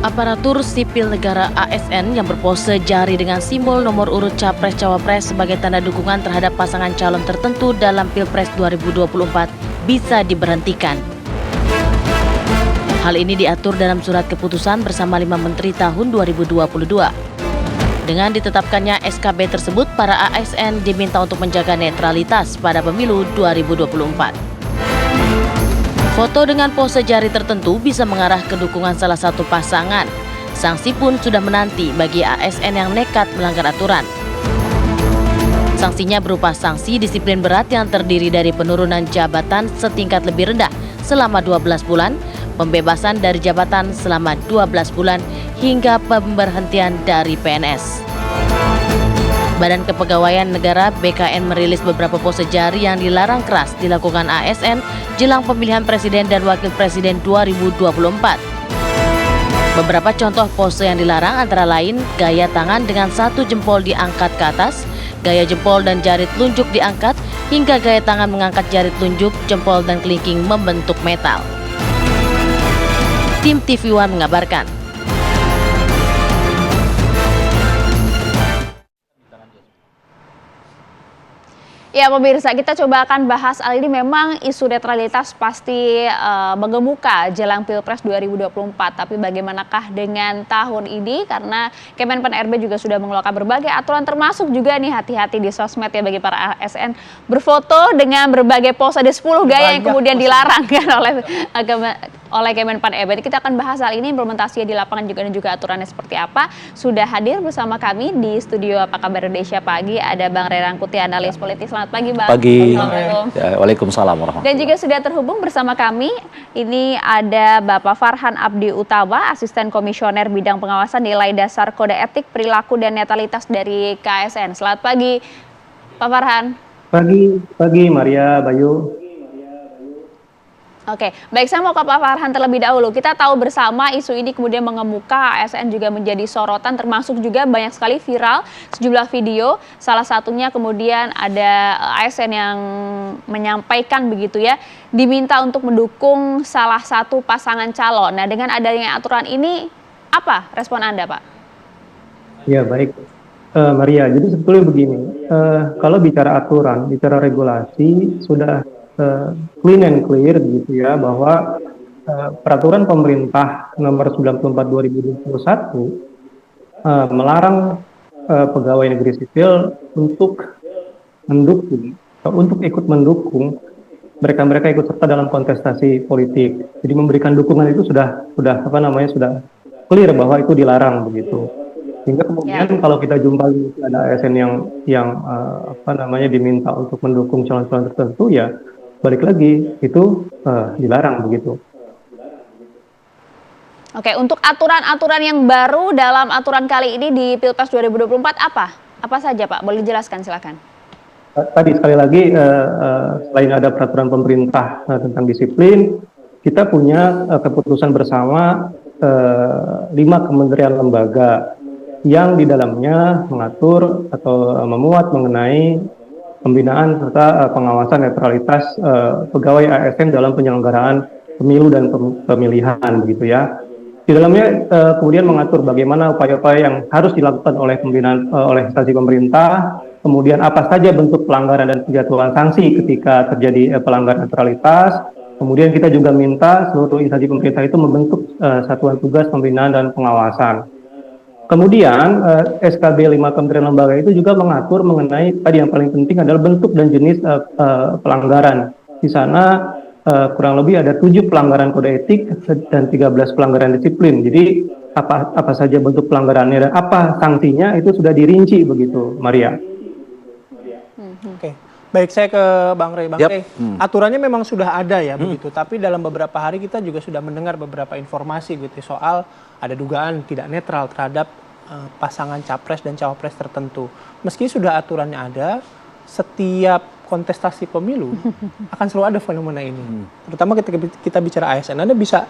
Aparatur sipil negara ASN yang berpose jari dengan simbol nomor urut Capres-Cawapres sebagai tanda dukungan terhadap pasangan calon tertentu dalam Pilpres 2024 bisa diberhentikan. Hal ini diatur dalam surat keputusan bersama 5 menteri tahun 2022. Dengan ditetapkannya SKB tersebut, para ASN diminta untuk menjaga netralitas pada pemilu 2024. Foto dengan pose jari tertentu bisa mengarah ke dukungan salah satu pasangan. Sanksi pun sudah menanti bagi ASN yang nekat melanggar aturan. Sanksinya berupa sanksi disiplin berat yang terdiri dari penurunan jabatan setingkat lebih rendah selama 12 bulan, pembebasan dari jabatan selama 12 bulan, hingga pemberhentian dari PNS. Badan Kepegawaian Negara BKN merilis beberapa pose jari yang dilarang keras dilakukan ASN jelang pemilihan presiden dan wakil presiden 2024. Beberapa contoh pose yang dilarang antara lain gaya tangan dengan satu jempol diangkat ke atas, gaya jempol dan jari telunjuk diangkat, hingga gaya tangan mengangkat jari telunjuk, jempol dan kelingking membentuk metal. Tim TV One mengabarkan. Ya pemirsa, kita coba akan bahas hal ini. Memang isu netralitas pasti mengemuka jelang Pilpres 2024. Tapi bagaimanakah dengan tahun ini? Karena Kemenpan RB juga sudah mengeluarkan berbagai aturan, termasuk juga nih hati-hati di sosmed ya bagi para ASN. Berfoto dengan berbagai pose, ada 10 gaya yang kemudian dilarang kan oleh Kemenpan RB. Kita akan bahas hal ini, implementasinya di lapangan juga dan juga aturannya seperti apa. Sudah hadir bersama kami di studio Apa Kabar Indonesia Pagi, ada Bang Ray Rangkuti, analis politik. Selamat pagi Bang. Pagi. Ya, waalaikumsalam warahmatullahi. Dan juga sudah terhubung bersama kami, ini ada Bapak Farhan Abdi Utama, Asisten Komisioner Bidang Pengawasan Nilai Dasar Kode Etik, Perilaku dan Netralitas dari KSN. Selamat pagi Pak Farhan. Pagi Maria, Bayu. Oke, baik, saya mau ke Pak Farhan terlebih dahulu. Kita tahu bersama isu ini kemudian mengemuka, ASN juga menjadi sorotan, termasuk juga banyak sekali viral sejumlah video. Salah satunya kemudian ada ASN yang menyampaikan begitu ya, diminta untuk mendukung salah satu pasangan calon. Nah, dengan adanya aturan ini, apa respon Anda, Pak? Ya, baik. Maria, jadi sebetulnya begini, kalau bicara aturan, bicara regulasi, sudah clean and clear gitu ya, bahwa peraturan pemerintah nomor 94 2021 melarang pegawai negeri sipil untuk ikut mendukung mereka ikut serta dalam kontestasi politik. Jadi memberikan dukungan itu sudah clear bahwa itu dilarang begitu. Sehingga kemudian kalau kita jumpa ada ASN yang diminta untuk mendukung calon-calon tertentu, ya balik lagi itu dilarang begitu. Oke, untuk aturan-aturan yang baru dalam aturan kali ini di Pilpres 2024 apa? Apa saja Pak? Boleh dijelaskan silakan. Tadi sekali lagi selain ada peraturan pemerintah tentang disiplin, kita punya keputusan bersama 5 kementerian lembaga yang di dalamnya mengatur atau memuat mengenai pembinaan serta pengawasan netralitas pegawai ASN dalam penyelenggaraan pemilu dan pemilihan begitu ya. Di dalamnya kemudian mengatur bagaimana upaya-upaya yang harus dilakukan oleh pembinaan oleh instansi pemerintah, kemudian apa saja bentuk pelanggaran dan penjatuhan sanksi ketika terjadi pelanggaran netralitas. Kemudian kita juga minta seluruh instansi pemerintah itu membentuk satuan tugas pembinaan dan pengawasan. Kemudian SKB 5 kementerian lembaga itu juga mengatur mengenai tadi yang paling penting adalah bentuk dan jenis pelanggaran. Di sana kurang lebih ada 7 pelanggaran kode etik dan 13 pelanggaran disiplin. Jadi apa saja bentuk pelanggarannya dan apa sanksinya itu sudah dirinci begitu, Maria. Oke. Baik, saya ke Bang Ray. Bang Ray, aturannya memang sudah ada ya begitu, tapi dalam beberapa hari kita juga sudah mendengar beberapa informasi gitu soal ada dugaan tidak netral terhadap pasangan capres dan cawapres tertentu. Meski sudah aturannya ada, setiap kontestasi pemilu akan selalu ada fenomena ini. Terutama ketika kita bicara ASN, Anda bisa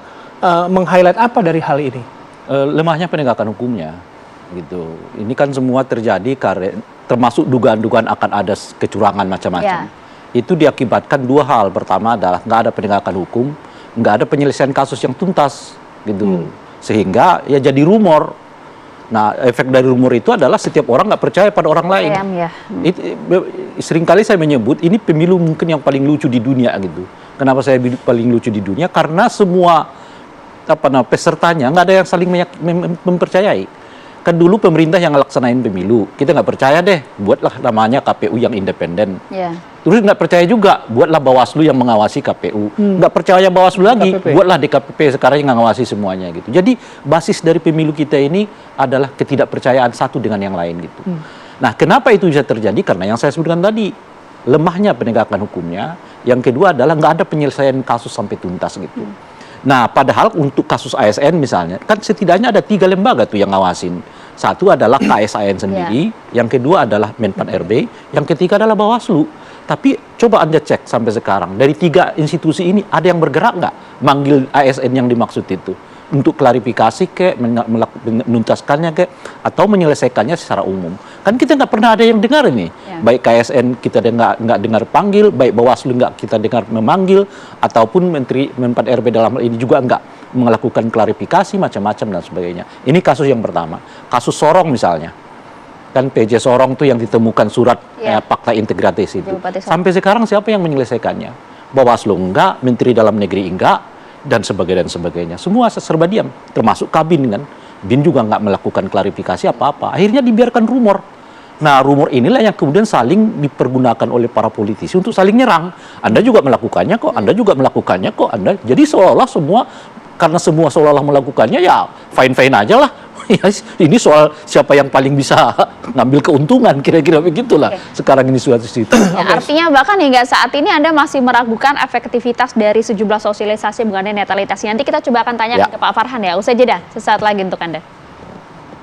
meng-highlight apa dari hal ini? Lemahnya penegakan hukumnya, gitu. Ini kan semua terjadi karena termasuk dugaan-dugaan akan ada kecurangan macam-macam. Itu diakibatkan 2 hal. Pertama adalah nggak ada penegakan hukum, nggak ada penyelesaian kasus yang tuntas, gitu. sehingga ya jadi rumor. Nah, efek dari rumor itu adalah setiap orang nggak percaya pada orang lain. Ya. Seringkali saya menyebut ini pemilu mungkin yang paling lucu di dunia gitu. Kenapa saya paling lucu di dunia? Karena semua pesertanya nggak ada yang saling mempercayai. Kan dulu pemerintah yang ngelaksanain pemilu, kita nggak percaya deh, buatlah namanya KPU yang independen. Terus nggak percaya juga, buatlah Bawaslu yang mengawasi KPU. Nggak percaya Bawaslu lagi, buatlah DKPP sekarang yang mengawasi semuanya gitu. Jadi basis dari pemilu kita ini adalah ketidakpercayaan satu dengan yang lain gitu. Nah, kenapa itu bisa terjadi? Karena yang saya sebutkan tadi, lemahnya penegakan hukumnya. Yang kedua adalah nggak ada penyelesaian kasus sampai tuntas gitu. Nah, padahal untuk kasus ASN misalnya, kan setidaknya ada 3 lembaga tuh yang ngawasin. Satu adalah KSAN sendiri, yang kedua adalah Menpan RB, yang ketiga adalah Bawaslu. Tapi coba Anda cek sampai sekarang, dari 3 institusi ini ada yang bergerak nggak manggil ASN yang dimaksud itu? Untuk klarifikasi menuntaskannya atau menyelesaikannya secara umum. Kan kita nggak pernah ada yang dengar ini. Baik KSN kita nggak dengar panggil, baik Bawaslu nggak kita dengar memanggil, ataupun Menteri Menpan RB dalam hal ini juga nggak melakukan klarifikasi macam-macam dan sebagainya. Ini kasus yang pertama. Kasus Sorong misalnya. Kan PJ Sorong tuh yang ditemukan surat fakta integratis itu. Sampai sekarang siapa yang menyelesaikannya? Bawaslu enggak, Menteri Dalam Negeri enggak, dan sebagainya. Semua serba diam, termasuk Kabin kan. BIN juga nggak melakukan klarifikasi apa-apa. Akhirnya dibiarkan rumor. Nah, rumor inilah yang kemudian saling dipergunakan oleh para politisi untuk saling nyerang. Anda juga melakukannya kok, Anda juga melakukannya kok, Anda. Jadi seolah-olah semua, karena semua seolah-olah melakukannya, ya fine-fine aja lah. Ini soal siapa yang paling bisa ngambil keuntungan, kira-kira begitulah. Sekarang ini suatu situ. Artinya bahkan hingga saat ini Anda masih meragukan efektivitas dari sejumlah sosialisasi mengenai netralitas. Nanti kita coba akan tanyakan ke Pak Farhan ya, usai jeda sesaat lagi untuk Anda.